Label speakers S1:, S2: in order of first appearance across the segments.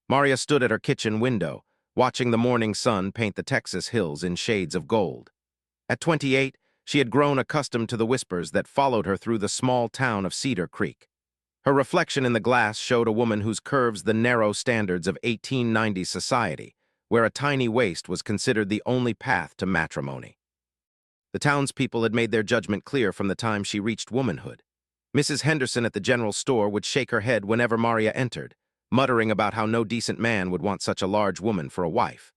S1: Maria stood at her kitchen window, watching the morning sun paint the Texas hills in shades of gold. At 28, she had grown accustomed to the whispers that followed her through the small town of Cedar Creek. Her reflection in the glass showed a woman whose curves the narrow standards of 1890s society, where a tiny waist was considered the only path to matrimony. The townspeople had made their judgment clear from the time she reached womanhood. Mrs. Henderson at the general store would shake her head whenever Maria entered, muttering about how no decent man would want such a large woman for a wife.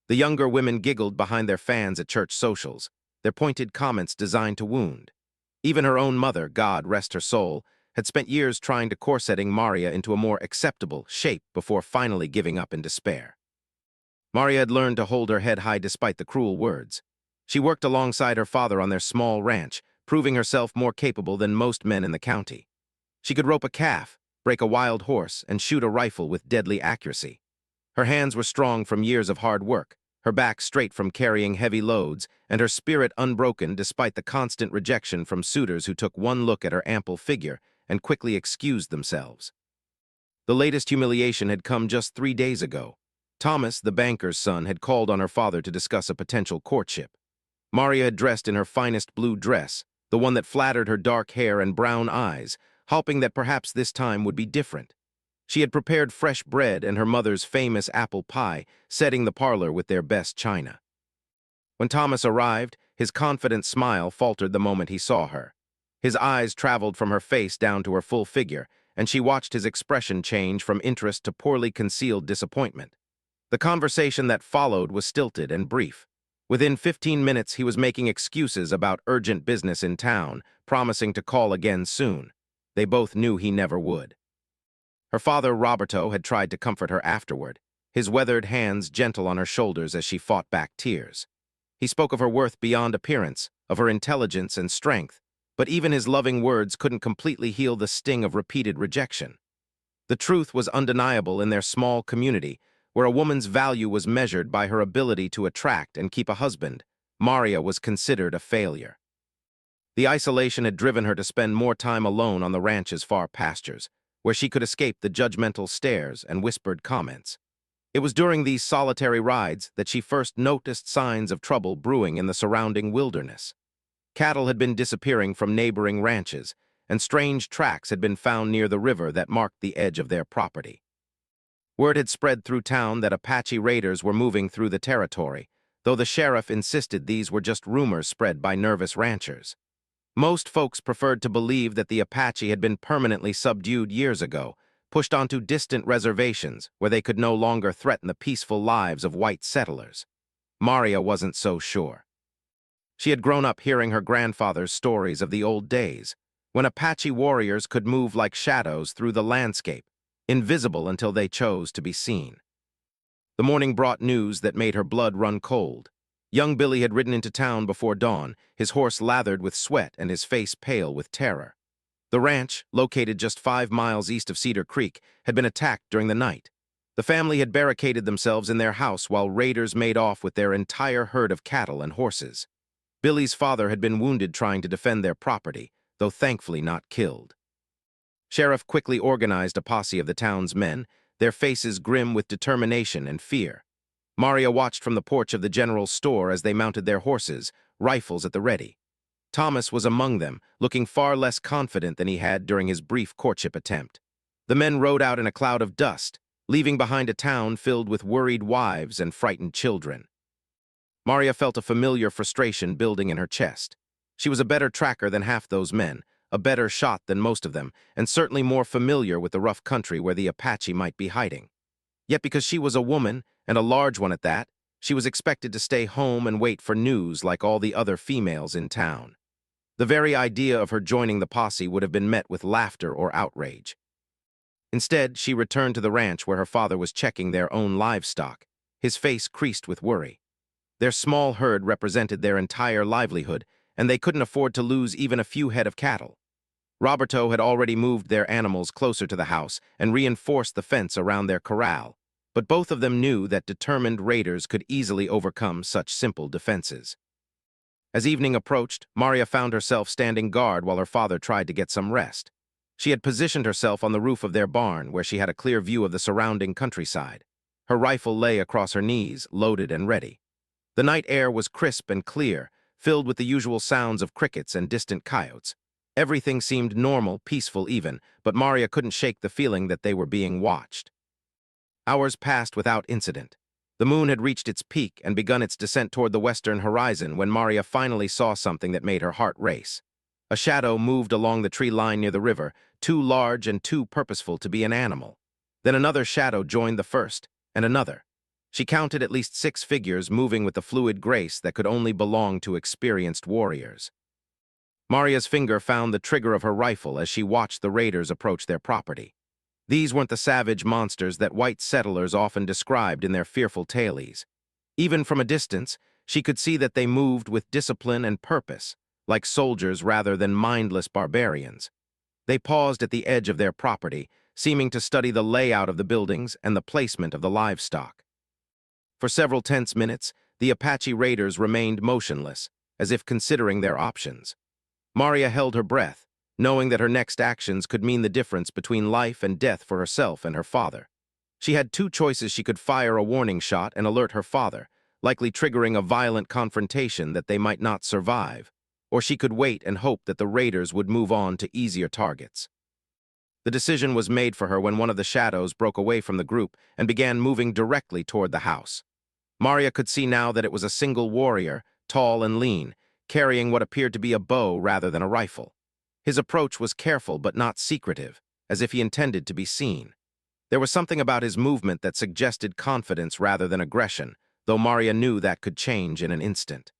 S1: The younger women giggled behind their fans at church socials, their pointed comments designed to wound. Even her own mother, God rest her soul, had spent years trying to corseting Maria into a more acceptable shape before finally giving up in despair. Maria had learned to hold her head high despite the cruel words. She worked alongside her father on their small ranch, proving herself more capable than most men in the county. She could rope a calf, break a wild horse, and shoot a rifle with deadly accuracy. Her hands were strong from years of hard work, her back straight from carrying heavy loads, and her spirit unbroken despite the constant rejection from suitors who took one look at her ample figure and quickly excused themselves. The latest humiliation had come just 3 days ago. Thomas, the banker's son, had called on her father to discuss a potential courtship. Maria had dressed in her finest blue dress, the one that flattered her dark hair and brown eyes, hoping that perhaps this time would be different. She had prepared fresh bread and her mother's famous apple pie, setting the parlor with their best china. When Thomas arrived, his confident smile faltered the moment he saw her. His eyes traveled from her face down to her full figure, and she watched his expression change from interest to poorly concealed disappointment. The conversation that followed was stilted and brief. Within 15 minutes, he was making excuses about urgent business in town, promising to call again soon. They both knew he never would. Her father, Roberto, had tried to comfort her afterward, his weathered hands gentle on her shoulders as she fought back tears. He spoke of her worth beyond appearance, of her intelligence and strength, but even his loving words couldn't completely heal the sting of repeated rejection. The truth was undeniable in their small community, where a woman's value was measured by her ability to attract and keep a husband. Maria was considered a failure. The isolation had driven her to spend more time alone on the ranch's far pastures, where she could escape the judgmental stares and whispered comments. It was during these solitary rides that she first noticed signs of trouble brewing in the surrounding wilderness. Cattle had been disappearing from neighboring ranches, and strange tracks had been found near the river that marked the edge of their property. Word had spread through town that Apache raiders were moving through the territory, though the sheriff insisted these were just rumors spread by nervous ranchers. Most folks preferred to believe that the Apache had been permanently subdued years ago, pushed onto distant reservations where they could no longer threaten the peaceful lives of white settlers. Maria wasn't so sure. She had grown up hearing her grandfather's stories of the old days, when Apache warriors could move like shadows through the landscape, invisible until they chose to be seen. The morning brought news that made her blood run cold. Young Billy had ridden into town before dawn, his horse lathered with sweat and his face pale with terror. The ranch, located just 5 miles east of Cedar Creek, had been attacked during the night. The family had barricaded themselves in their house while raiders made off with their entire herd of cattle and horses. Billy's father had been wounded trying to defend their property, though thankfully not killed. Sheriff quickly organized a posse of the town's men, their faces grim with determination and fear. Maria watched from the porch of the general store as they mounted their horses, rifles at the ready. Thomas was among them, looking far less confident than he had during his brief courtship attempt. The men rode out in a cloud of dust, leaving behind a town filled with worried wives and frightened children. Maria felt a familiar frustration building in her chest. She was a better tracker than half those men, a better shot than most of them, and certainly more familiar with the rough country where the Apache might be hiding. Yet because she was a woman, and a large one at that, she was expected to stay home and wait for news like all the other females in town. The very idea of her joining the posse would have been met with laughter or outrage. Instead, she returned to the ranch where her father was checking their own livestock, his face creased with worry. Their small herd represented their entire livelihood, and they couldn't afford to lose even a few head of cattle. Roberto had already moved their animals closer to the house and reinforced the fence around their corral, but both of them knew that determined raiders could easily overcome such simple defenses. As evening approached, Maria found herself standing guard while her father tried to get some rest. She had positioned herself on the roof of their barn, where she had a clear view of the surrounding countryside. Her rifle lay across her knees, loaded and ready. The night air was crisp and clear, filled with the usual sounds of crickets and distant coyotes. Everything seemed normal, peaceful even, but Maria couldn't shake the feeling that they were being watched. Hours passed without incident. The moon had reached its peak and begun its descent toward the western horizon when Maria finally saw something that made her heart race. A shadow moved along the tree line near the river, too large and too purposeful to be an animal. Then another shadow joined the first, and another. She counted at least 6 figures moving with the fluid grace that could only belong to experienced warriors. Maria's finger found the trigger of her rifle as she watched the raiders approach their property. These weren't the savage monsters that white settlers often described in their fearful tales. Even from a distance, she could see that they moved with discipline and purpose, like soldiers rather than mindless barbarians. They paused at the edge of their property, seeming to study the layout of the buildings and the placement of the livestock. For several tense minutes, the Apache raiders remained motionless, as if considering their options. Maria held her breath, knowing that her next actions could mean the difference between life and death for herself and her father. She had 2 choices: she could fire a warning shot and alert her father, likely triggering a violent confrontation that they might not survive, or she could wait and hope that the raiders would move on to easier targets. The decision was made for her when one of the shadows broke away from the group and began moving directly toward the house. Maria could see now that it was a single warrior, tall and lean, carrying what appeared to be a bow rather than a rifle. His approach was careful but not secretive, as if he intended to be seen. There was something about his movement that suggested confidence rather than aggression, though Maria knew that could change in an instant.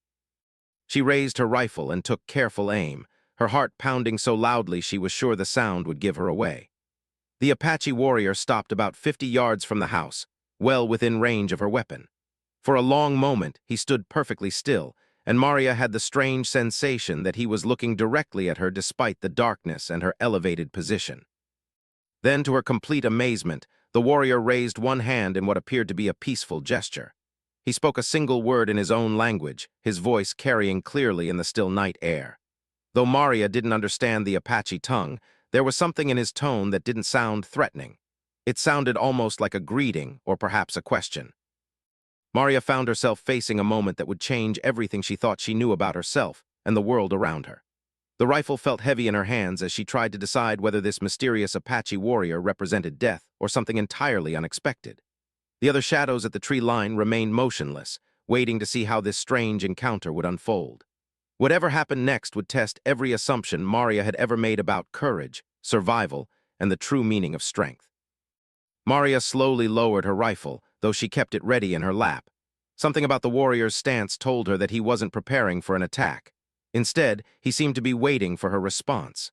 S1: She raised her rifle and took careful aim, her heart pounding so loudly she was sure the sound would give her away. The Apache warrior stopped about 50 yards from the house, well within range of her weapon. For a long moment, he stood perfectly still, and Maria had the strange sensation that he was looking directly at her despite the darkness and her elevated position. Then, to her complete amazement, the warrior raised one hand in what appeared to be a peaceful gesture. He spoke a single word in his own language, his voice carrying clearly in the still night air. Though Maria didn't understand the Apache tongue, there was something in his tone that didn't sound threatening. It sounded almost like a greeting or perhaps a question. Maria found herself facing a moment that would change everything she thought she knew about herself and the world around her. The rifle felt heavy in her hands as she tried to decide whether this mysterious Apache warrior represented death or something entirely unexpected. The other shadows at the tree line remained motionless, waiting to see how this strange encounter would unfold. Whatever happened next would test every assumption Maria had ever made about courage, survival, and the true meaning of strength. Maria slowly lowered her rifle, though she kept it ready in her lap. Something about the warrior's stance told her that he wasn't preparing for an attack. Instead, he seemed to be waiting for her response.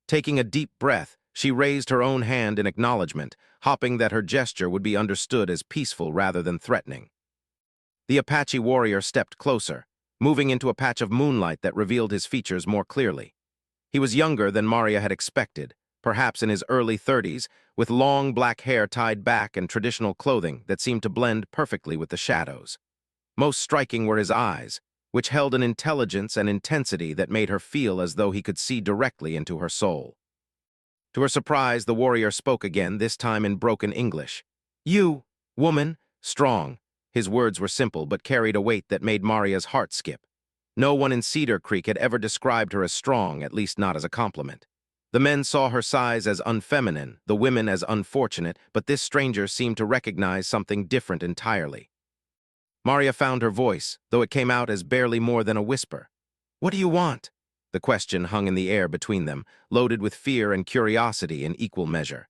S1: Taking a deep breath, she raised her own hand in acknowledgement, hoping that her gesture would be understood as peaceful rather than threatening. The Apache warrior stepped closer, moving into a patch of moonlight that revealed his features more clearly. He was younger than Maria had expected, perhaps in his early 30s, with long black hair tied back and traditional clothing that seemed to blend perfectly with the shadows. Most striking were his eyes, which held an intelligence and intensity that made her feel as though he could see directly into her soul. To her surprise, the warrior spoke again, this time in broken English. "You, woman, strong." His words were simple but carried a weight that made Maria's heart skip. No one in Cedar Creek had ever described her as strong, at least not as a compliment. The men saw her size as unfeminine, the women as unfortunate, but this stranger seemed to recognize something different entirely. Maria found her voice, though it came out as barely more than a whisper. "What do you want?" The question hung in the air between them, loaded with fear and curiosity in equal measure.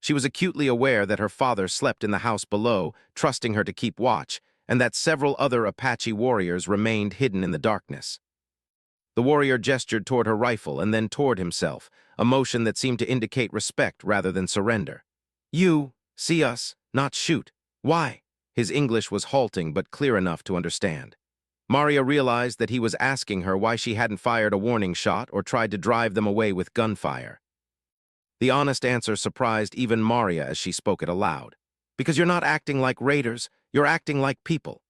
S1: She was acutely aware that her father slept in the house below, trusting her to keep watch, and that several other Apache warriors remained hidden in the darkness. The warrior gestured toward her rifle and then toward himself, a motion that seemed to indicate respect rather than surrender. "You see us, not shoot. Why?" His English was halting but clear enough to understand. Maria realized that he was asking her why she hadn't fired a warning shot or tried to drive them away with gunfire. The honest answer surprised even Maria as she spoke it aloud. "Because you're not acting like raiders, you're acting like people."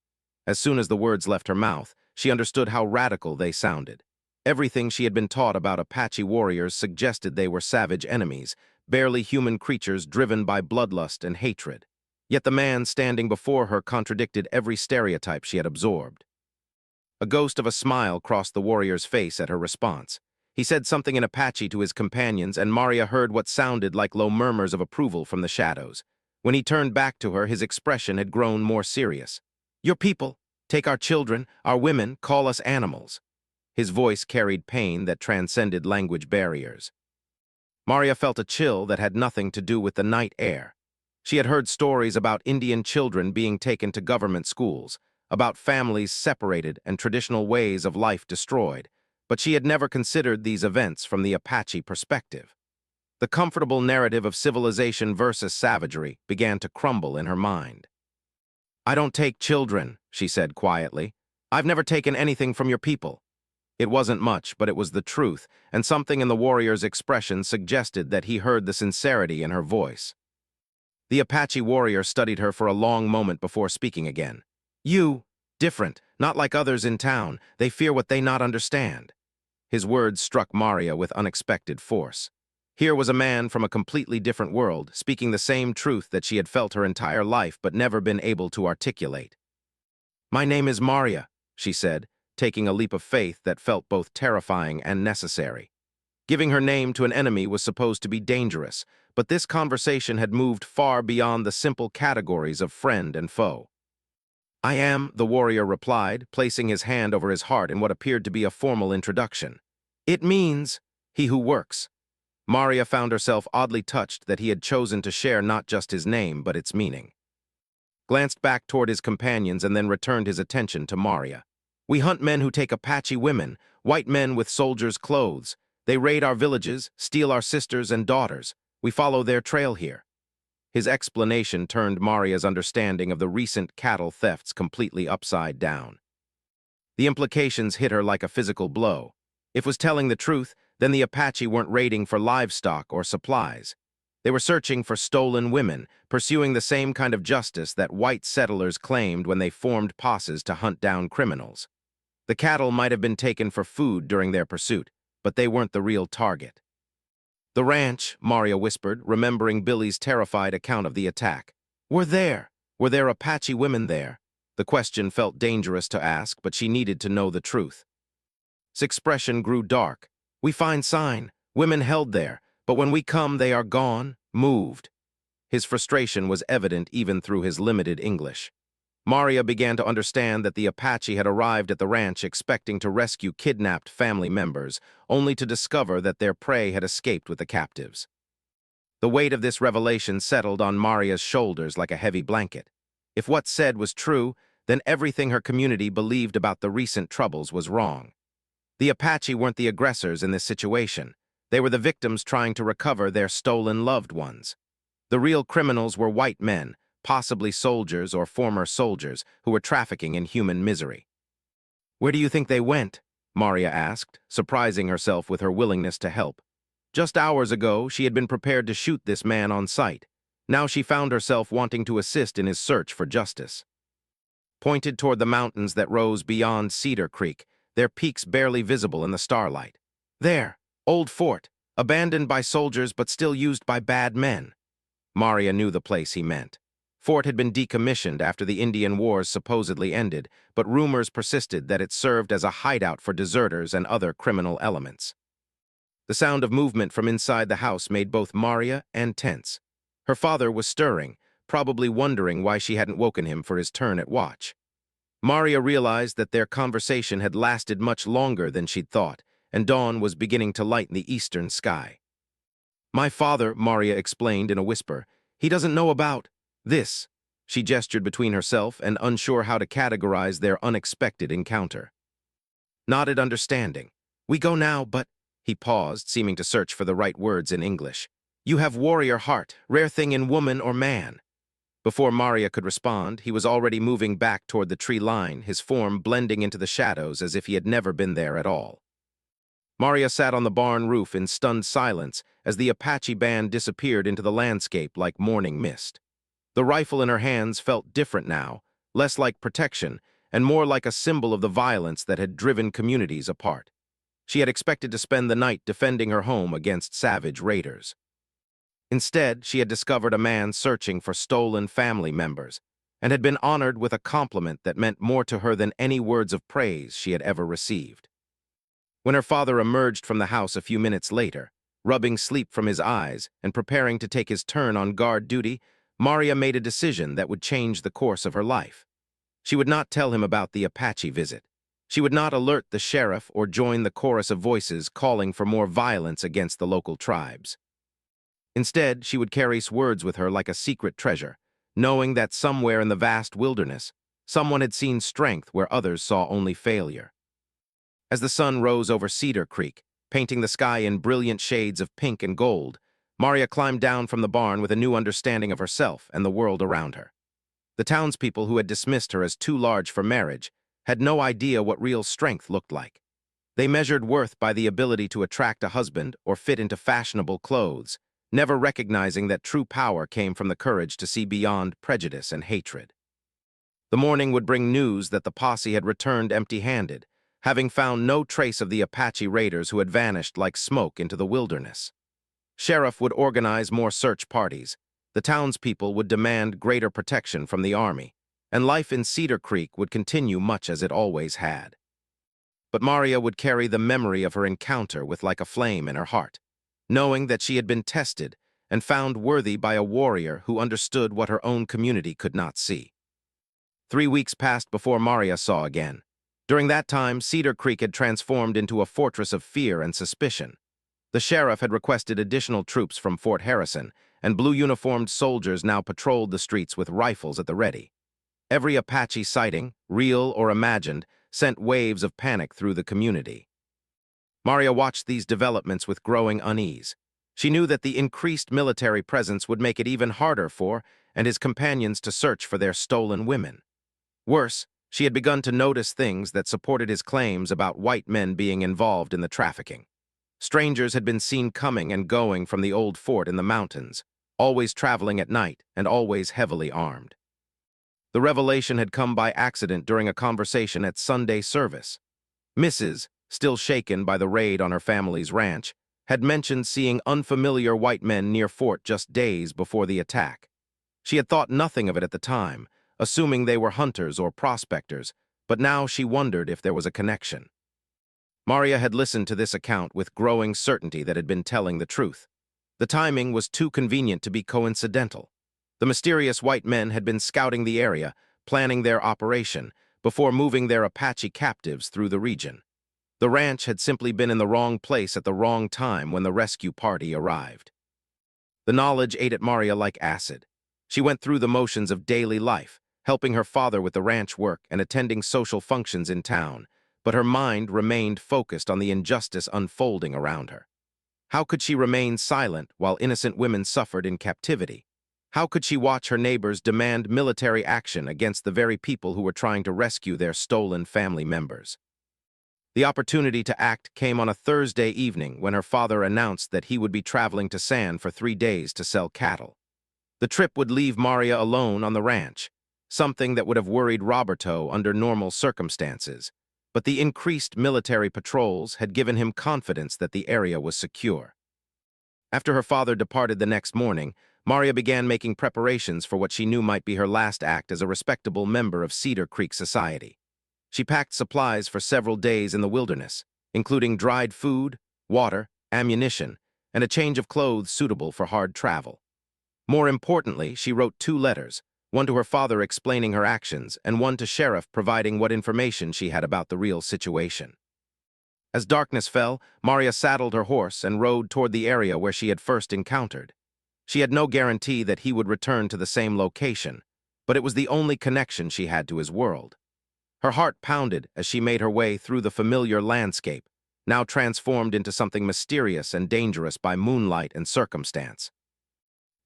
S1: As soon as the words left her mouth, she understood how radical they sounded. Everything she had been taught about Apache warriors suggested they were savage enemies, barely human creatures driven by bloodlust and hatred. Yet the man standing before her contradicted every stereotype she had absorbed. A ghost of a smile crossed the warrior's face at her response. He said something in Apache to his companions, and Maria heard what sounded like low murmurs of approval from the shadows. When he turned back to her, his expression had grown more serious. "Your people, take our children, our women, call us animals." His voice carried pain that transcended language barriers. Maria felt a chill that had nothing to do with the night air. She had heard stories about Indian children being taken to government schools, about families separated and traditional ways of life destroyed, but she had never considered these events from the Apache perspective. The comfortable narrative of civilization versus savagery began to crumble in her mind. "I don't take children," she said quietly. "I've never taken anything from your people." It wasn't much, but it was the truth, and something in the warrior's expression suggested that he heard the sincerity in her voice. The Apache warrior studied her for a long moment before speaking again. "You, different, not like others in town. They fear what they not understand." His words struck Maria with unexpected force. Here was a man from a completely different world, speaking the same truth that she had felt her entire life but never been able to articulate. "My name is Maria," she said, taking a leap of faith that felt both terrifying and necessary. Giving her name to an enemy was supposed to be dangerous, but this conversation had moved far beyond the simple categories of friend and foe. "I am," the warrior replied, placing his hand over his heart in what appeared to be a formal introduction. "It means he who works." Maria found herself oddly touched that he had chosen to share not just his name, but its meaning. Glanced back toward his companions and then returned his attention to Maria. "We hunt men who take Apache women, white men with soldiers' clothes. They raid our villages, steal our sisters and daughters. We follow their trail here." His explanation turned Maria's understanding of the recent cattle thefts completely upside down. The implications hit her like a physical blow. If was telling the truth, then the Apache weren't raiding for livestock or supplies. They were searching for stolen women, pursuing the same kind of justice that white settlers claimed when they formed posses to hunt down criminals. The cattle might have been taken for food during their pursuit, but they weren't the real target. "The ranch," Maria whispered, remembering Billy's terrified account of the attack. Were there Apache women there?" The question felt dangerous to ask, but she needed to know the truth. His expression grew dark. "We find sign. Women held there, but when we come they are gone, moved." His frustration was evident even through his limited English. Maria began to understand that the Apache had arrived at the ranch expecting to rescue kidnapped family members, only to discover that their prey had escaped with the captives. The weight of this revelation settled on Maria's shoulders like a heavy blanket. If what's said was true, then everything her community believed about the recent troubles was wrong. The Apache weren't the aggressors in this situation. They were the victims trying to recover their stolen loved ones. The real criminals were white men, possibly soldiers or former soldiers, who were trafficking in human misery. "Where do you think they went?" Maria asked, surprising herself with her willingness to help. Just hours ago, she had been prepared to shoot this man on sight. Now she found herself wanting to assist in his search for justice. Pointed toward the mountains that rose beyond Cedar Creek, their peaks barely visible in the starlight. "There, old fort, abandoned by soldiers but still used by bad men." Maria knew the place he meant. Fort had been decommissioned after the Indian Wars supposedly ended, but rumors persisted that it served as a hideout for deserters and other criminal elements. The sound of movement from inside the house made both Maria and tense. Her father was stirring, probably wondering why she hadn't woken him for his turn at watch. Maria realized that their conversation had lasted much longer than she'd thought, and dawn was beginning to lighten the eastern sky. "My father," Maria explained in a whisper, "he doesn't know about this." She gestured between herself and unsure how to categorize their unexpected encounter. Nodded understanding. "We go now, but—" He paused, seeming to search for the right words in English. "You have warrior heart, rare thing in woman or man." Before Maria could respond, he was already moving back toward the tree line, his form blending into the shadows as if he had never been there at all. Maria sat on the barn roof in stunned silence as the Apache band disappeared into the landscape like morning mist. The rifle in her hands felt different now, less like protection and more like a symbol of the violence that had driven communities apart. She had expected to spend the night defending her home against savage raiders. Instead, she had discovered a man searching for stolen family members and had been honored with a compliment that meant more to her than any words of praise she had ever received. When her father emerged from the house a few minutes later, rubbing sleep from his eyes and preparing to take his turn on guard duty, Maria made a decision that would change the course of her life. She would not tell him about the Apache visit. She would not alert the sheriff or join the chorus of voices calling for more violence against the local tribes. Instead, she would carry words with her like a secret treasure, knowing that somewhere in the vast wilderness, someone had seen strength where others saw only failure. As the sun rose over Cedar Creek, painting the sky in brilliant shades of pink and gold, Maria climbed down from the barn with a new understanding of herself and the world around her. The townspeople who had dismissed her as too large for marriage had no idea what real strength looked like. They measured worth by the ability to attract a husband or fit into fashionable clothes, never recognizing that true power came from the courage to see beyond prejudice and hatred. The morning would bring news that the posse had returned empty-handed, having found no trace of the Apache raiders who had vanished like smoke into the wilderness. Sheriff would organize more search parties, the townspeople would demand greater protection from the army, and life in Cedar Creek would continue much as it always had. But Maria would carry the memory of her encounter with like a flame in her heart, knowing that she had been tested and found worthy by a warrior who understood what her own community could not see. 3 weeks passed before Maria saw again. During that time, Cedar Creek had transformed into a fortress of fear and suspicion. The sheriff had requested additional troops from Fort Harrison, and blue-uniformed soldiers now patrolled the streets with rifles at the ready. Every Apache sighting, real or imagined, sent waves of panic through the community. Maria watched these developments with growing unease. She knew that the increased military presence would make it even harder for and his companions to search for their stolen women. Worse, she had begun to notice things that supported his claims about white men being involved in the trafficking. Strangers had been seen coming and going from the old fort in the mountains, always traveling at night and always heavily armed. The revelation had come by accident during a conversation at Sunday service. Mrs., still shaken by the raid on her family's ranch, had mentioned seeing unfamiliar white men near fort just days before the attack. She had thought nothing of it at the time, assuming they were hunters or prospectors, but now she wondered if there was a connection. Maria had listened to this account with growing certainty that had been telling the truth. The timing was too convenient to be coincidental. The mysterious white men had been scouting the area, planning their operation, before moving their Apache captives through the region. The ranch had simply been in the wrong place at the wrong time when the rescue party arrived. The knowledge ate at Maria like acid. She went through the motions of daily life, helping her father with the ranch work and attending social functions in town, but her mind remained focused on the injustice unfolding around her. How could she remain silent while innocent women suffered in captivity? How could she watch her neighbors demand military action against the very people who were trying to rescue their stolen family members? The opportunity to act came on a Thursday evening when her father announced that he would be traveling to San for 3 days to sell cattle. The trip would leave Maria alone on the ranch, something that would have worried Roberto under normal circumstances, but the increased military patrols had given him confidence that the area was secure. After her father departed the next morning, Maria began making preparations for what she knew might be her last act as a respectable member of Cedar Creek society. She packed supplies for several days in the wilderness, including dried food, water, ammunition, and a change of clothes suitable for hard travel. More importantly, she wrote 2 letters, one to her father explaining her actions and one to Sheriff providing what information she had about the real situation. As darkness fell, Maria saddled her horse and rode toward the area where she had first encountered. She had no guarantee that he would return to the same location, but it was the only connection she had to his world. Her heart pounded as she made her way through the familiar landscape, now transformed into something mysterious and dangerous by moonlight and circumstance.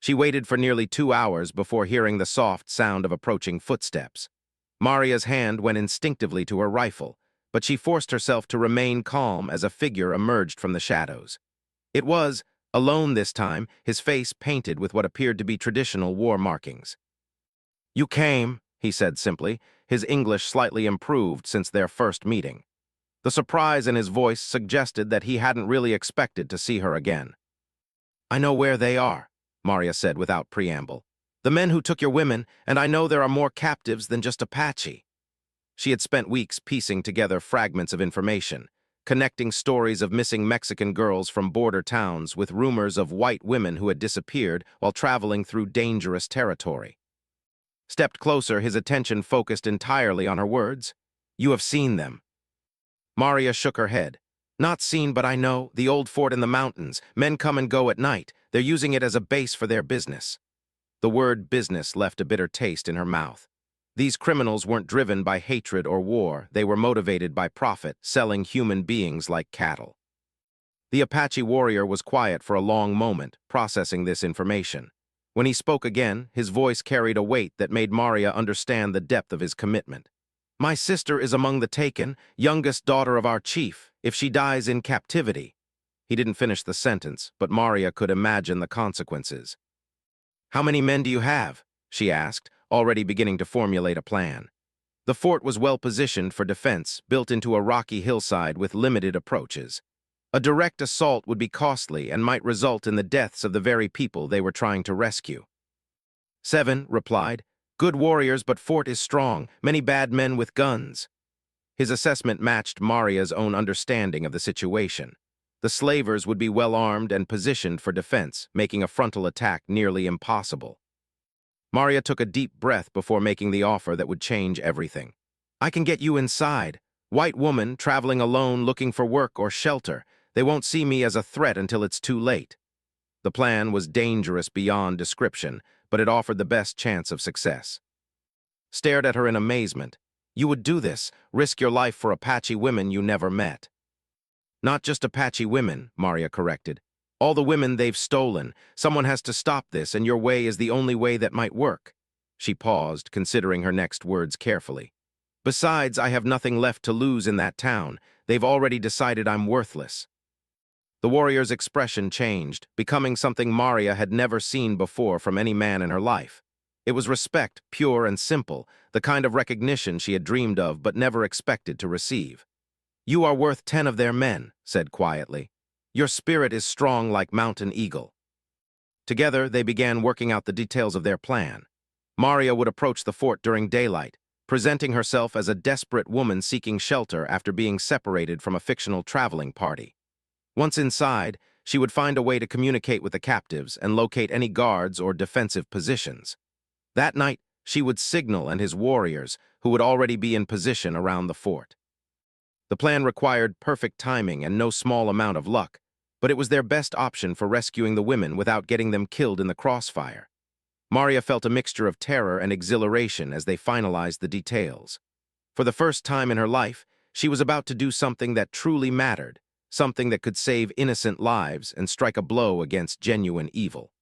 S1: She waited for nearly 2 hours before hearing the soft sound of approaching footsteps. Maria's hand went instinctively to her rifle, but she forced herself to remain calm as a figure emerged from the shadows. It was, alone this time, his face painted with what appeared to be traditional war markings. "You came," he said simply, his English slightly improved since their first meeting. The surprise in his voice suggested that he hadn't really expected to see her again. "I know where they are," Maria said without preamble. "The men who took your women, and I know there are more captives than just Apache." She had spent weeks piecing together fragments of information, connecting stories of missing Mexican girls from border towns with rumors of white women who had disappeared while traveling through dangerous territory. Stepped closer, his attention focused entirely on her words. "You have seen them." Maria shook her head. "Not seen, but I know. The old fort in the mountains. Men come and go at night. They're using it as a base for their business." The word business left a bitter taste in her mouth. These criminals weren't driven by hatred or war. They were motivated by profit, selling human beings like cattle. The Apache warrior was quiet for a long moment, processing this information. When he spoke again, his voice carried a weight that made Maria understand the depth of his commitment. "My sister is among the taken, youngest daughter of our chief. If she dies in captivity—" He didn't finish the sentence, but Maria could imagine the consequences. "How many men do you have?" she asked, already beginning to formulate a plan. The fort was well positioned for defense, built into a rocky hillside with limited approaches. A direct assault would be costly and might result in the deaths of the very people they were trying to rescue. "7," replied. "Good warriors, but fort is strong, many bad men with guns." His assessment matched Maria's own understanding of the situation. The slavers would be well armed and positioned for defense, making a frontal attack nearly impossible. Maria took a deep breath before making the offer that would change everything. "I can get you inside. White woman, traveling alone, looking for work or shelter. They won't see me as a threat until it's too late." The plan was dangerous beyond description, but it offered the best chance of success. Stared at her in amazement. "You would do this, risk your life for Apache women you never met." "Not just Apache women," Maria corrected. "All the women they've stolen. Someone has to stop this, and your way is the only way that might work." She paused, considering her next words carefully. "Besides, I have nothing left to lose in that town. They've already decided I'm worthless." The warrior's expression changed, becoming something Maria had never seen before from any man in her life. It was respect, pure and simple, the kind of recognition she had dreamed of but never expected to receive. "You are worth 10 of their men," said quietly. "Your spirit is strong like mountain eagle." Together, they began working out the details of their plan. Maria would approach the fort during daylight, presenting herself as a desperate woman seeking shelter after being separated from a fictional traveling party. Once inside, she would find a way to communicate with the captives and locate any guards or defensive positions. That night, she would signal and his warriors, who would already be in position around the fort. The plan required perfect timing and no small amount of luck, but it was their best option for rescuing the women without getting them killed in the crossfire. Maria felt a mixture of terror and exhilaration as they finalized the details. For the first time in her life, she was about to do something that truly mattered, something that could save innocent lives and strike a blow against genuine evil.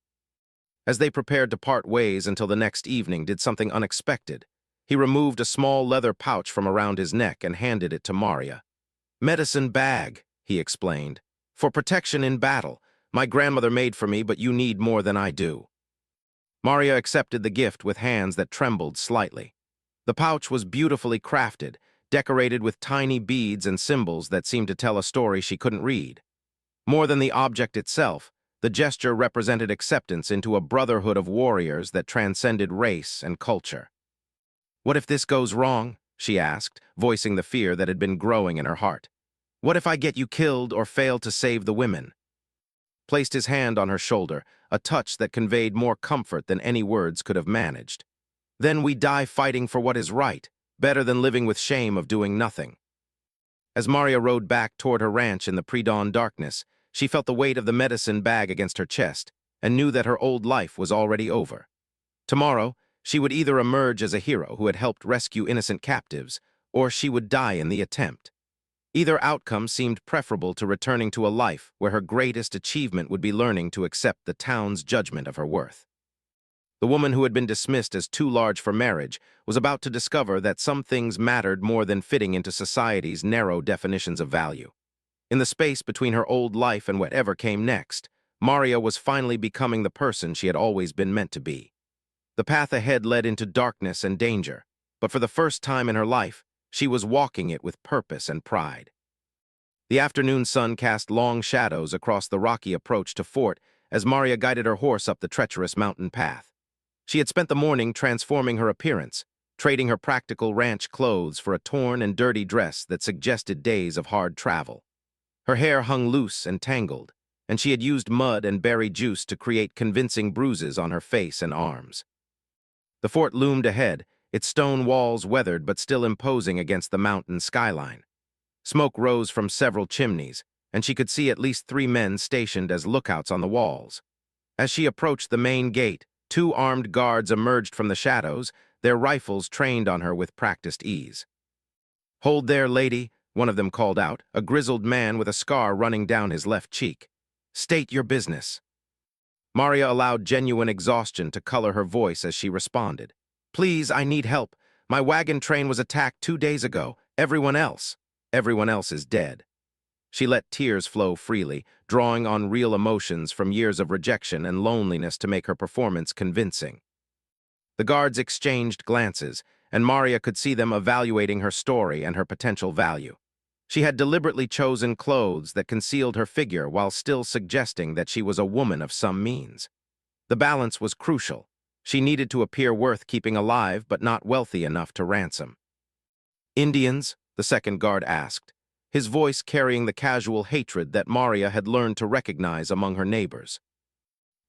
S1: As they prepared to part ways until the next evening, did something unexpected. He removed a small leather pouch from around his neck and handed it to Maria. "Medicine bag," he explained. "For protection in battle. My grandmother made for me, but you need more than I do." Maria accepted the gift with hands that trembled slightly. The pouch was beautifully crafted, decorated with tiny beads and symbols that seemed to tell a story she couldn't read. More than the object itself, the gesture represented acceptance into a brotherhood of warriors that transcended race and culture. "What if this goes wrong?" she asked, voicing the fear that had been growing in her heart. "What if I get you killed or fail to save the women?" Placed his hand on her shoulder, a touch that conveyed more comfort than any words could have managed. "Then we die fighting for what is right, better than living with shame of doing nothing." As Maria rode back toward her ranch in the pre-dawn darkness, she felt the weight of the medicine bag against her chest and knew that her old life was already over. Tomorrow, she would either emerge as a hero who had helped rescue innocent captives, or she would die in the attempt. Either outcome seemed preferable to returning to a life where her greatest achievement would be learning to accept the town's judgment of her worth. The woman who had been dismissed as too large for marriage was about to discover that some things mattered more than fitting into society's narrow definitions of value. In the space between her old life and whatever came next, Maria was finally becoming the person she had always been meant to be. The path ahead led into darkness and danger, but for the first time in her life, she was walking it with purpose and pride. The afternoon sun cast long shadows across the rocky approach to fort as Maria guided her horse up the treacherous mountain path. She had spent the morning transforming her appearance, trading her practical ranch clothes for a torn and dirty dress that suggested days of hard travel. Her hair hung loose and tangled, and she had used mud and berry juice to create convincing bruises on her face and arms. The fort loomed ahead, its stone walls weathered but still imposing against the mountain skyline. Smoke rose from several chimneys, and she could see at least 3 men stationed as lookouts on the walls. As she approached the main gate, 2 armed guards emerged from the shadows, their rifles trained on her with practiced ease. "Hold there, lady," one of them called out, a grizzled man with a scar running down his left cheek. "State your business." Maria allowed genuine exhaustion to color her voice as she responded. "Please, I need help. My wagon train was attacked 2 days ago. Everyone else is dead." She let tears flow freely, drawing on real emotions from years of rejection and loneliness to make her performance convincing. The guards exchanged glances, and Maria could see them evaluating her story and her potential value. She had deliberately chosen clothes that concealed her figure while still suggesting that she was a woman of some means. The balance was crucial. She needed to appear worth keeping alive but not wealthy enough to ransom. "Indians?" the second guard asked, his voice carrying the casual hatred that Maria had learned to recognize among her neighbors.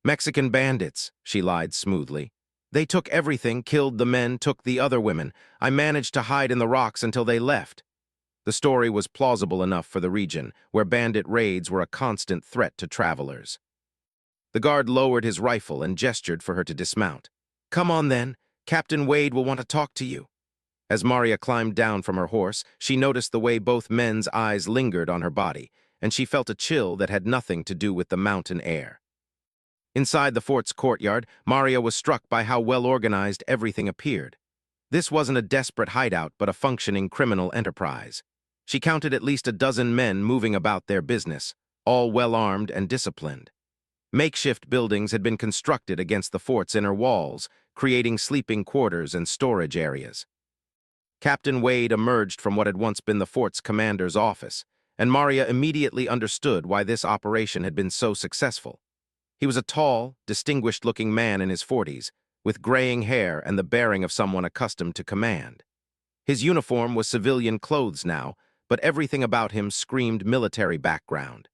S1: "Mexican bandits," she lied smoothly. "They took everything, killed the men, took the other women. I managed to hide in the rocks until they left." The story was plausible enough for the region, where bandit raids were a constant threat to travelers. The guard lowered his rifle and gestured for her to dismount. "Come on then, Captain Wade will want to talk to you." As Maria climbed down from her horse, she noticed the way both men's eyes lingered on her body, and she felt a chill that had nothing to do with the mountain air. Inside the fort's courtyard, Maria was struck by how well-organized everything appeared. This wasn't a desperate hideout, but a functioning criminal enterprise. She counted at least a dozen men moving about their business, all well-armed and disciplined. Makeshift buildings had been constructed against the fort's inner walls, creating sleeping quarters and storage areas. Captain Wade emerged from what had once been the fort's commander's office, and Maria immediately understood why this operation had been so successful. He was a tall, distinguished-looking man in his 40s, with graying hair and the bearing of someone accustomed to command. His uniform was civilian clothes now, but everything about him screamed military background.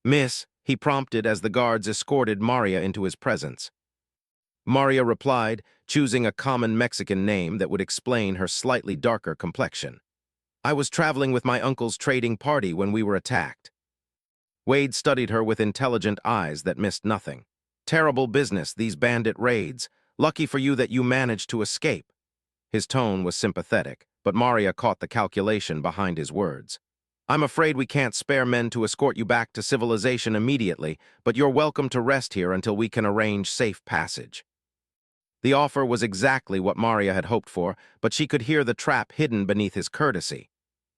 S1: "Miss," he prompted as the guards escorted Maria into his presence. Maria replied, choosing a common Mexican name that would explain her slightly darker complexion. "I was traveling with my uncle's trading party when we were attacked." Wade studied her with intelligent eyes that missed nothing. "Terrible business, these bandit raids. Lucky for you that you managed to escape." His tone was sympathetic, but Maria caught the calculation behind his words. "I'm afraid we can't spare men to escort you back to civilization immediately, but you're welcome to rest here until we can arrange safe passage." The offer was exactly what Maria had hoped for, but she could hear the trap hidden beneath his courtesy.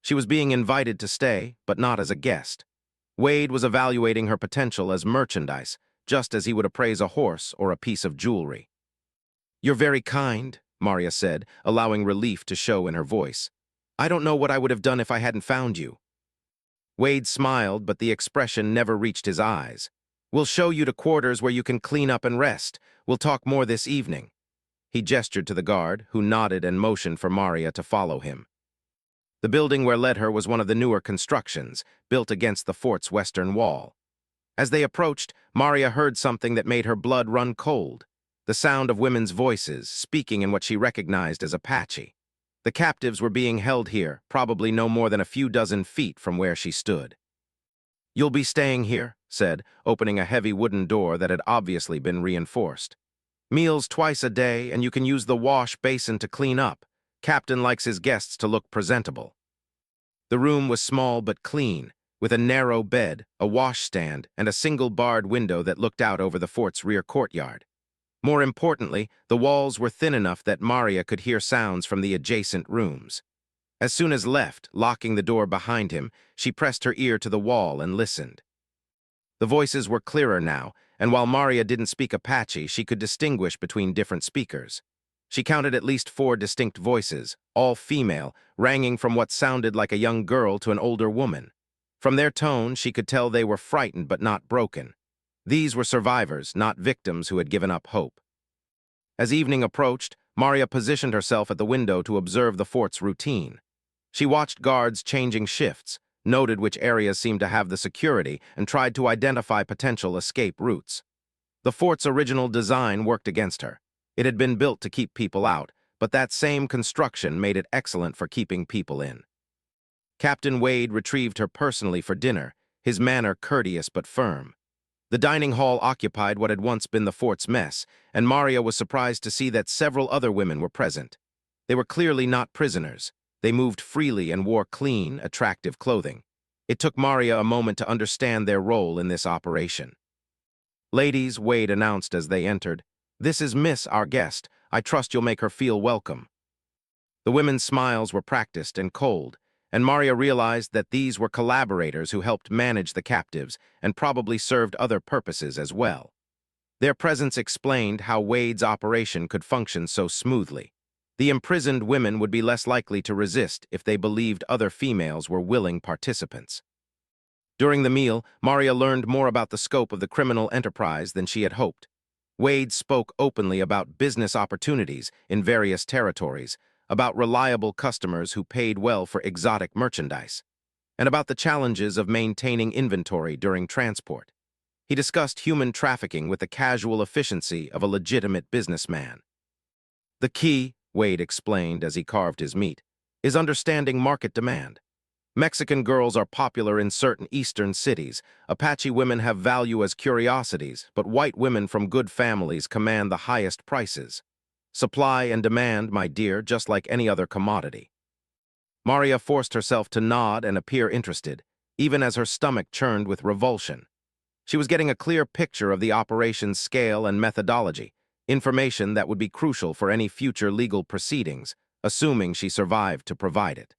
S1: She was being invited to stay, but not as a guest. Wade was evaluating her potential as merchandise, just as he would appraise a horse or a piece of jewelry. "You're very kind," Maria said, allowing relief to show in her voice. "I don't know what I would have done if I hadn't found you." Wade smiled, but the expression never reached his eyes. "We'll show you to quarters where you can clean up and rest. We'll talk more this evening." He gestured to the guard, who nodded and motioned for Maria to follow him. The building where led her was one of the newer constructions, built against the fort's western wall. As they approached, Maria heard something that made her blood run cold, the sound of women's voices, speaking in what she recognized as Apache. The captives were being held here, probably no more than a few dozen feet from where she stood. "You'll be staying here," said, opening a heavy wooden door that had obviously been reinforced. "Meals twice a day, and you can use the wash basin to clean up. Captain likes his guests to look presentable." The room was small but clean, with a narrow bed, a washstand, and a single barred window that looked out over the fort's rear courtyard. More importantly, the walls were thin enough that Maria could hear sounds from the adjacent rooms. As soon as left, locking the door behind him, she pressed her ear to the wall and listened. The voices were clearer now, and while Maria didn't speak Apache, she could distinguish between different speakers. She counted at least 4 distinct voices, all female, ranging from what sounded like a young girl to an older woman. From their tone, she could tell they were frightened but not broken. These were survivors, not victims who had given up hope. As evening approached, Maria positioned herself at the window to observe the fort's routine. She watched guards changing shifts, noted which areas seemed to have the security, and tried to identify potential escape routes. The fort's original design worked against her. It had been built to keep people out, but that same construction made it excellent for keeping people in. Captain Wade retrieved her personally for dinner, his manner courteous but firm. The dining hall occupied what had once been the fort's mess, and Maria was surprised to see that several other women were present. They were clearly not prisoners. They moved freely and wore clean, attractive clothing. It took Maria a moment to understand their role in this operation. "Ladies," Wade announced as they entered, "this is Miss, our guest. I trust you'll make her feel welcome." The women's smiles were practiced and cold, and Maria realized that these were collaborators who helped manage the captives and probably served other purposes as well. Their presence explained how Wade's operation could function so smoothly. The imprisoned women would be less likely to resist if they believed other females were willing participants. During the meal, Maria learned more about the scope of the criminal enterprise than she had hoped. Wade spoke openly about business opportunities in various territories, about reliable customers who paid well for exotic merchandise, and about the challenges of maintaining inventory during transport. He discussed human trafficking with the casual efficiency of a legitimate businessman. "The key," Wade explained as he carved his meat, "is understanding market demand. Mexican girls are popular in certain eastern cities. Apache women have value as curiosities, but white women from good families command the highest prices. Supply and demand, my dear, just like any other commodity." Maria forced herself to nod and appear interested, even as her stomach churned with revulsion. She was getting a clear picture of the operation's scale and methodology, information that would be crucial for any future legal proceedings, assuming she survived to provide it.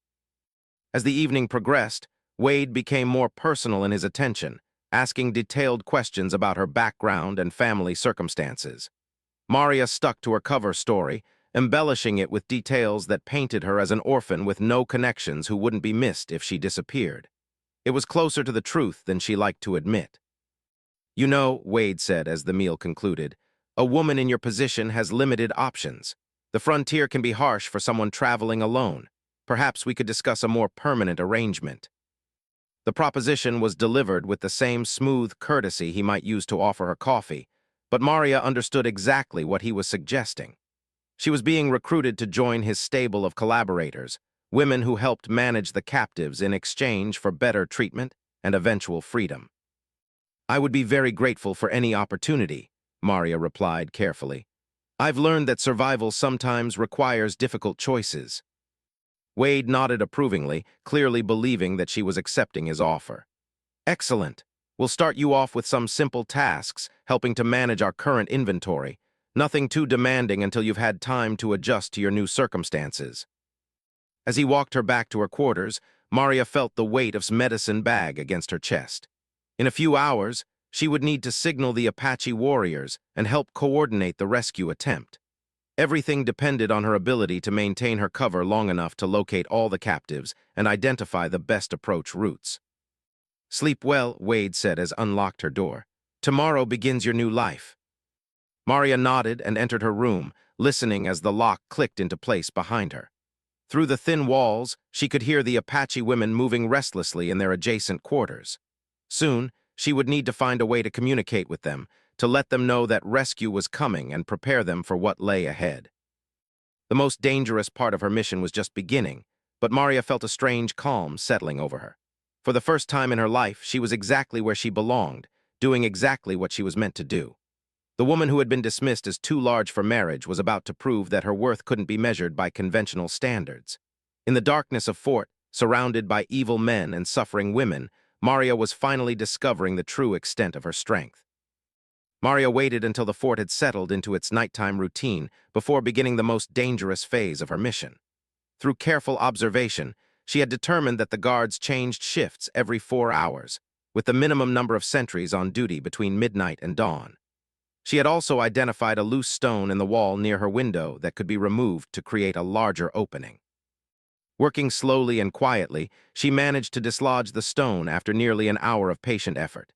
S1: As the evening progressed, Wade became more personal in his attention, asking detailed questions about her background and family circumstances. Maria stuck to her cover story, embellishing it with details that painted her as an orphan with no connections who wouldn't be missed if she disappeared. It was closer to the truth than she liked to admit. "You know," Wade said as the meal concluded, "a woman in your position has limited options. The frontier can be harsh for someone traveling alone. Perhaps we could discuss a more permanent arrangement." The proposition was delivered with the same smooth courtesy he might use to offer her coffee, but Maria understood exactly what he was suggesting. She was being recruited to join his stable of collaborators, women who helped manage the captives in exchange for better treatment and eventual freedom. "I would be very grateful for any opportunity," Maria replied carefully. "I've learned that survival sometimes requires difficult choices." Wade nodded approvingly, clearly believing that she was accepting his offer. "Excellent. We'll start you off with some simple tasks, helping to manage our current inventory. Nothing too demanding until you've had time to adjust to your new circumstances." As he walked her back to her quarters, Maria felt the weight of his medicine bag against her chest. In a few hours, she would need to signal the Apache warriors and help coordinate the rescue attempt. Everything depended on her ability to maintain her cover long enough to locate all the captives and identify the best approach routes. "Sleep well," Wade said as unlocked her door. "Tomorrow begins your new life." Maria nodded and entered her room, listening as the lock clicked into place behind her. Through the thin walls, she could hear the Apache women moving restlessly in their adjacent quarters. Soon, she would need to find a way to communicate with them, to let them know that rescue was coming and prepare them for what lay ahead. The most dangerous part of her mission was just beginning, but Maria felt a strange calm settling over her. For the first time in her life, she was exactly where she belonged, doing exactly what she was meant to do. The woman who had been dismissed as too large for marriage was about to prove that her worth couldn't be measured by conventional standards. In the darkness of Fort, surrounded by evil men and suffering women, Maria was finally discovering the true extent of her strength. Maria waited until the fort had settled into its nighttime routine before beginning the most dangerous phase of her mission. Through careful observation, she had determined that the guards changed shifts every 4 hours, with the minimum number of sentries on duty between midnight and dawn. She had also identified a loose stone in the wall near her window that could be removed to create a larger opening. Working slowly and quietly, she managed to dislodge the stone after nearly an hour of patient effort.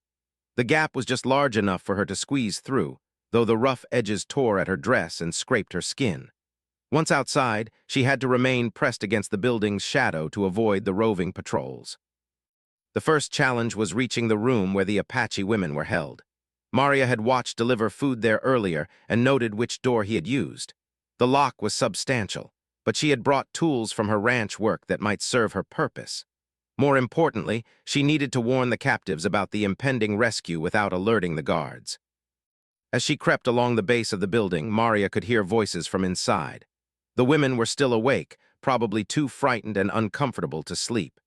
S1: The gap was just large enough for her to squeeze through, though the rough edges tore at her dress and scraped her skin. Once outside, she had to remain pressed against the building's shadow to avoid the roving patrols. The first challenge was reaching the room where the Apache women were held. Maria had watched deliver food there earlier and noted which door he had used. The lock was substantial, but she had brought tools from her ranch work that might serve her purpose. More importantly, she needed to warn the captives about the impending rescue without alerting the guards. As she crept along the base of the building, Maria could hear voices from inside. The women were still awake, probably too frightened and uncomfortable to sleep.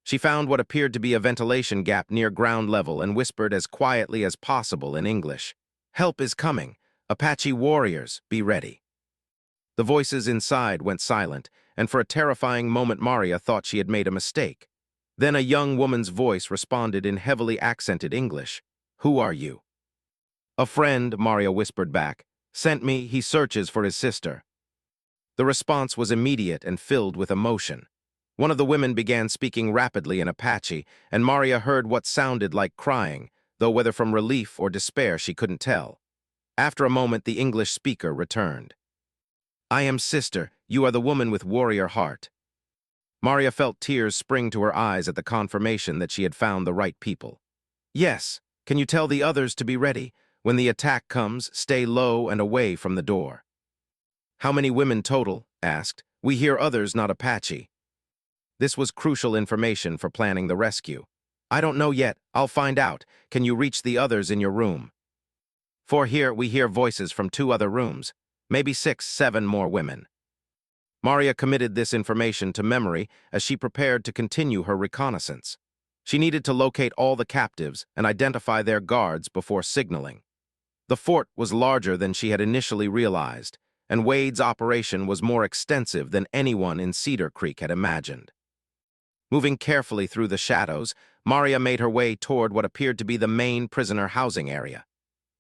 S1: She found what appeared to be a ventilation gap near ground level and whispered as quietly as possible in English, "Help is coming. Apache warriors, be ready." The voices inside went silent, and for a terrifying moment Maria thought she had made a mistake. Then a young woman's voice responded in heavily accented English. "Who are you?" "A friend," Maria whispered back. "Sent me, he searches for his sister." The response was immediate and filled with emotion. One of the women began speaking rapidly in Apache, and Maria heard what sounded like crying, though whether from relief or despair she couldn't tell. After a moment, the English speaker returned. "I am sister, you are the woman with warrior heart." Maria felt tears spring to her eyes at the confirmation that she had found the right people. "Yes, can you tell the others to be ready? When the attack comes, stay low and away from the door." "How many women total?" asked. "We hear others, not Apache." This was crucial information for planning the rescue. "I don't know yet. I'll find out. Can you reach the others in your room?" "For here, we hear voices from 2 other rooms. Maybe 6, 7 more women." Maria committed this information to memory as she prepared to continue her reconnaissance. She needed to locate all the captives and identify their guards before signaling. The fort was larger than she had initially realized, and Wade's operation was more extensive than anyone in Cedar Creek had imagined. Moving carefully through the shadows, Maria made her way toward what appeared to be the main prisoner housing area.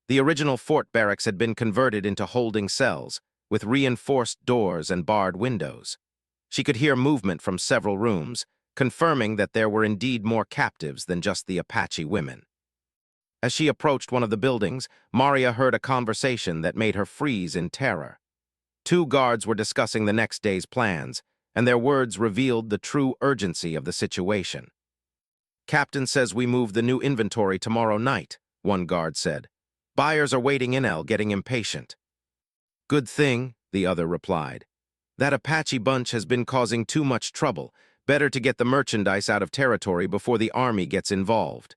S1: The original fort barracks had been converted into holding cells, with reinforced doors and barred windows. She could hear movement from several rooms, confirming that there were indeed more captives than just the Apache women. As she approached one of the buildings, Maria heard a conversation that made her freeze in terror. 2 guards were discussing the next day's plans, and their words revealed the true urgency of the situation. "Captain says we move the new inventory tomorrow night," one guard said. "Buyers are waiting in L, getting impatient." "Good thing," the other replied. "That Apache bunch has been causing too much trouble. Better to get the merchandise out of territory before the army gets involved."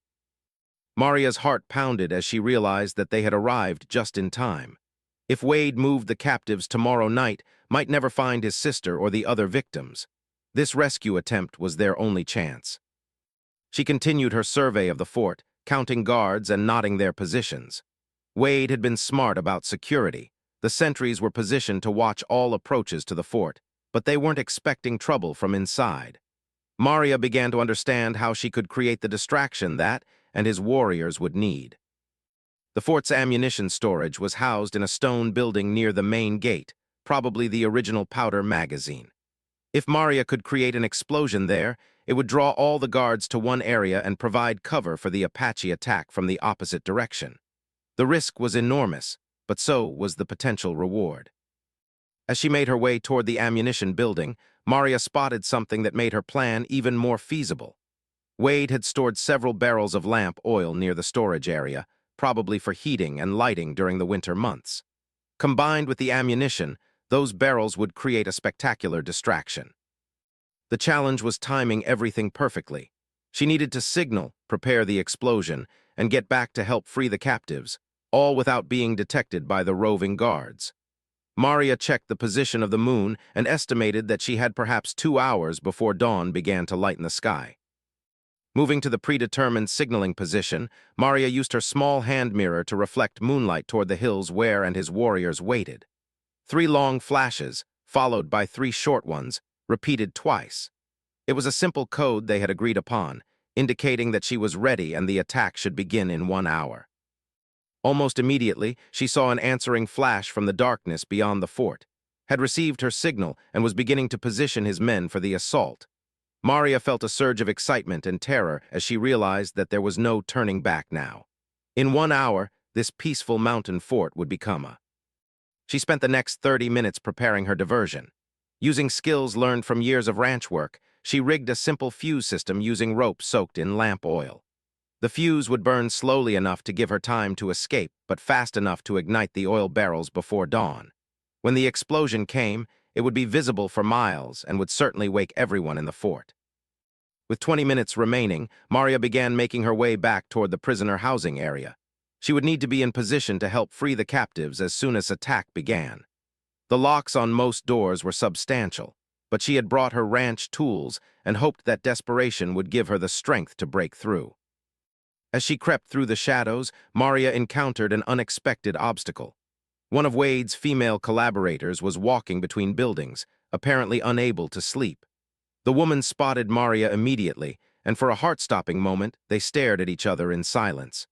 S1: Maria's heart pounded as she realized that they had arrived just in time. If Wade moved the captives tomorrow night, might never find his sister or the other victims. This rescue attempt was their only chance. She continued her survey of the fort, counting guards and noting their positions. Wade had been smart about security. The sentries were positioned to watch all approaches to the fort, but they weren't expecting trouble from inside. Maria began to understand how she could create the distraction that and his warriors would need. The fort's ammunition storage was housed in a stone building near the main gate, probably the original powder magazine. If Maria could create an explosion there, it would draw all the guards to one area and provide cover for the Apache attack from the opposite direction. The risk was enormous, but so was the potential reward. As she made her way toward the ammunition building, Maria spotted something that made her plan even more feasible. Wade had stored several barrels of lamp oil near the storage area, probably for heating and lighting during the winter months. Combined with the ammunition, those barrels would create a spectacular distraction. The challenge was timing everything perfectly. She needed to signal, prepare the explosion, and get back to help free the captives, all without being detected by the roving guards. Maria checked the position of the moon and estimated that she had perhaps 2 hours before dawn began to lighten the sky. Moving to the predetermined signaling position, Maria used her small hand mirror to reflect moonlight toward the hills where and his warriors waited. 3 long flashes, followed by 3 short ones, repeated twice. It was a simple code they had agreed upon, indicating that she was ready and the attack should begin in 1 hour. Almost immediately, she saw an answering flash from the darkness beyond the fort. had received her signal and was beginning to position his men for the assault. Maria felt a surge of excitement and terror as she realized that there was no turning back now. In 1 hour, this peaceful mountain fort would become a... She spent the next 30 minutes preparing her diversion. Using skills learned from years of ranch work, she rigged a simple fuse system using rope soaked in lamp oil. The fuse would burn slowly enough to give her time to escape, but fast enough to ignite the oil barrels before dawn. When the explosion came, it would be visible for miles and would certainly wake everyone in the fort. With 20 minutes remaining, Maria began making her way back toward the prisoner housing area. She would need to be in position to help free the captives as soon as attack began. The locks on most doors were substantial, but she had brought her ranch tools and hoped that desperation would give her the strength to break through. As she crept through the shadows, Maria encountered an unexpected obstacle. One of Wade's female collaborators was walking between buildings, apparently unable to sleep. The woman spotted Maria immediately, and for a heart-stopping moment, they stared at each other in silence.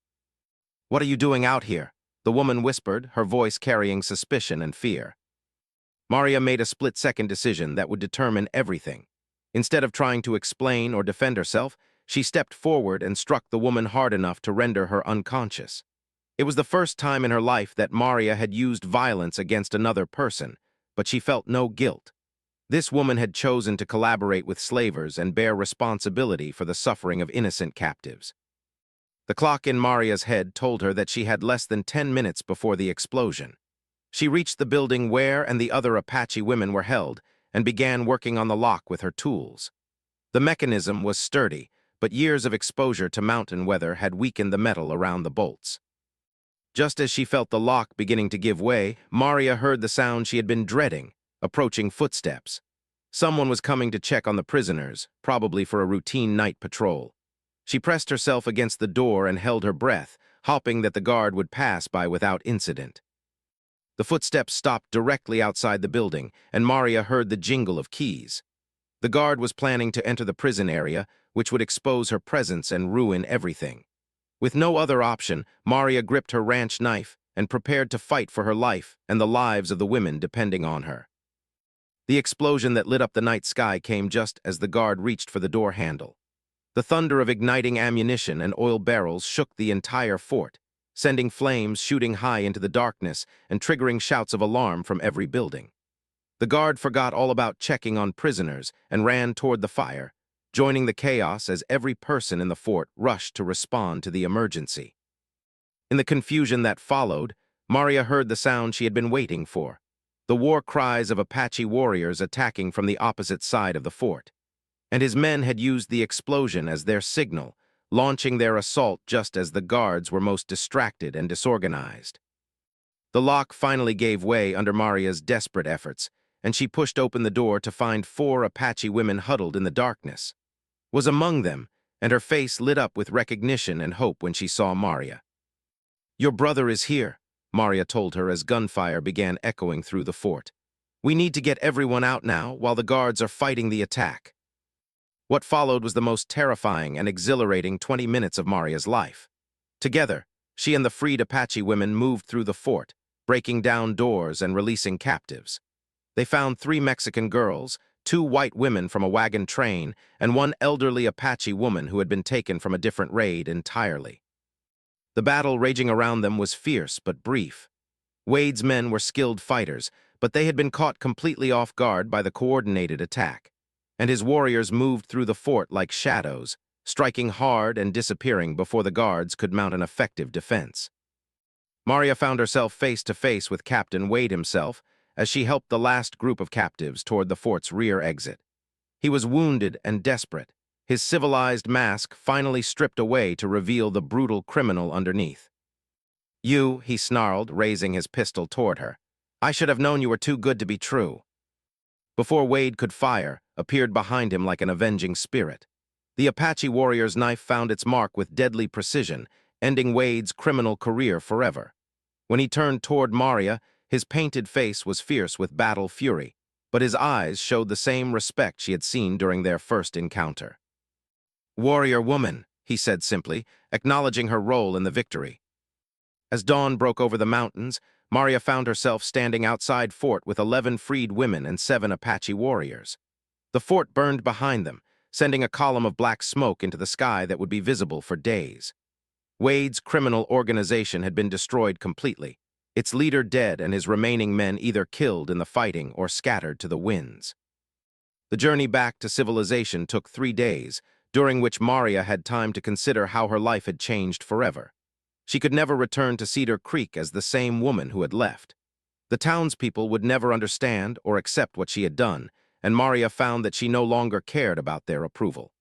S1: "What are you doing out here?" the woman whispered, her voice carrying suspicion and fear. Maria made a split-second decision that would determine everything. Instead of trying to explain or defend herself, she stepped forward and struck the woman hard enough to render her unconscious. It was the first time in her life that Maria had used violence against another person, but she felt no guilt. This woman had chosen to collaborate with slavers and bear responsibility for the suffering of innocent captives. The clock in Maria's head told her that she had less than 10 minutes before the explosion. She reached the building where and the other Apache women were held and began working on the lock with her tools. The mechanism was sturdy, but years of exposure to mountain weather had weakened the metal around the bolts. Just as she felt the lock beginning to give way, Maria heard the sound she had been dreading, approaching footsteps. Someone was coming to check on the prisoners, probably for a routine night patrol. She pressed herself against the door and held her breath, hoping that the guard would pass by without incident. The footsteps stopped directly outside the building, and Maria heard the jingle of keys. The guard was planning to enter the prison area, which would expose her presence and ruin everything. With no other option, Maria gripped her ranch knife and prepared to fight for her life and the lives of the women depending on her. The explosion that lit up the night sky came just as the guard reached for the door handle. The thunder of igniting ammunition and oil barrels shook the entire fort, sending flames shooting high into the darkness and triggering shouts of alarm from every building. The guard forgot all about checking on prisoners and ran toward the fire, joining the chaos as every person in the fort rushed to respond to the emergency. In the confusion that followed, Maria heard the sound she had been waiting for, the war cries of Apache warriors attacking from the opposite side of the fort. And his men had used the explosion as their signal, launching their assault just as the guards were most distracted and disorganized. The lock finally gave way under Maria's desperate efforts, and she pushed open the door to find 4 Apache women huddled in the darkness. Was among them, and her face lit up with recognition and hope when she saw Maria. "Your brother is here," Maria told her as gunfire began echoing through the fort. "We need to get everyone out now while the guards are fighting the attack." What followed was the most terrifying and exhilarating 20 minutes of Maria's life. Together, she and the freed Apache women moved through the fort, breaking down doors and releasing captives. They found 3 Mexican girls, 2 white women from a wagon train, and 1 elderly Apache woman who had been taken from a different raid entirely. The battle raging around them was fierce but brief. Wade's men were skilled fighters, but they had been caught completely off guard by the coordinated attack, and his warriors moved through the fort like shadows, striking hard and disappearing before the guards could mount an effective defense. Maria found herself face to face with Captain Wade himself as she helped the last group of captives toward the fort's rear exit. He was wounded and desperate, his civilized mask finally stripped away to reveal the brutal criminal underneath. "You," he snarled, raising his pistol toward her. "I should have known you were too good to be true." Before Wade could fire, appeared behind him like an avenging spirit. The Apache warrior's knife found its mark with deadly precision, ending Wade's criminal career forever. When he turned toward Maria, his painted face was fierce with battle fury, but his eyes showed the same respect she had seen during their first encounter. "Warrior woman," he said simply, acknowledging her role in the victory. As dawn broke over the mountains, Maria found herself standing outside fort with 11 freed women and 7 Apache warriors. The fort burned behind them, sending a column of black smoke into the sky that would be visible for days. Wade's criminal organization had been destroyed completely, its leader dead and his remaining men either killed in the fighting or scattered to the winds. The journey back to civilization took 3 days, during which Maria had time to consider how her life had changed forever. She could never return to Cedar Creek as the same woman who had left. The townspeople would never understand or accept what she had done, and Maria found that she no longer cared about their approval.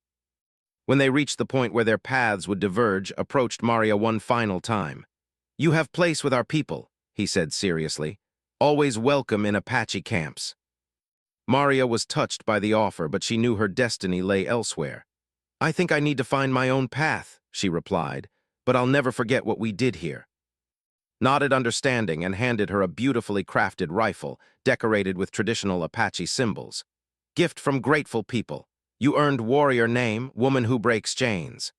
S1: When they reached the point where their paths would diverge, approached Maria one final time. "You have place with our people," he said seriously. "Always welcome in Apache camps." Maria was touched by the offer, but she knew her destiny lay elsewhere. "I think I need to find my own path," she replied, "but I'll never forget what we did here." Nodded understanding and handed her a beautifully crafted rifle, decorated with traditional Apache symbols. "Gift from grateful people. You earned warrior name, woman who breaks chains."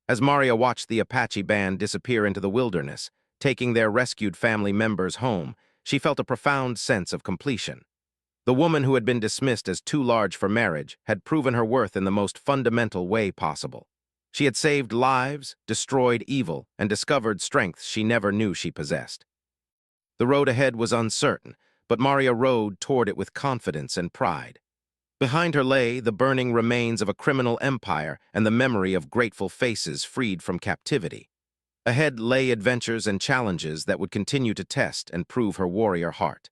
S1: As Maria watched the Apache band disappear into the wilderness, taking their rescued family members home, she felt a profound sense of completion. The woman who had been dismissed as too large for marriage had proven her worth in the most fundamental way possible. She had saved lives, destroyed evil, and discovered strengths she never knew she possessed. The road ahead was uncertain, but Maria rode toward it with confidence and pride. Behind her lay the burning remains of a criminal empire and the memory of grateful faces freed from captivity. Ahead lay adventures and challenges that would continue to test and prove her warrior heart.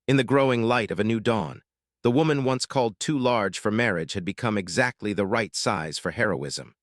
S1: In the growing light of a new dawn, the woman once called too large for marriage had become exactly the right size for heroism.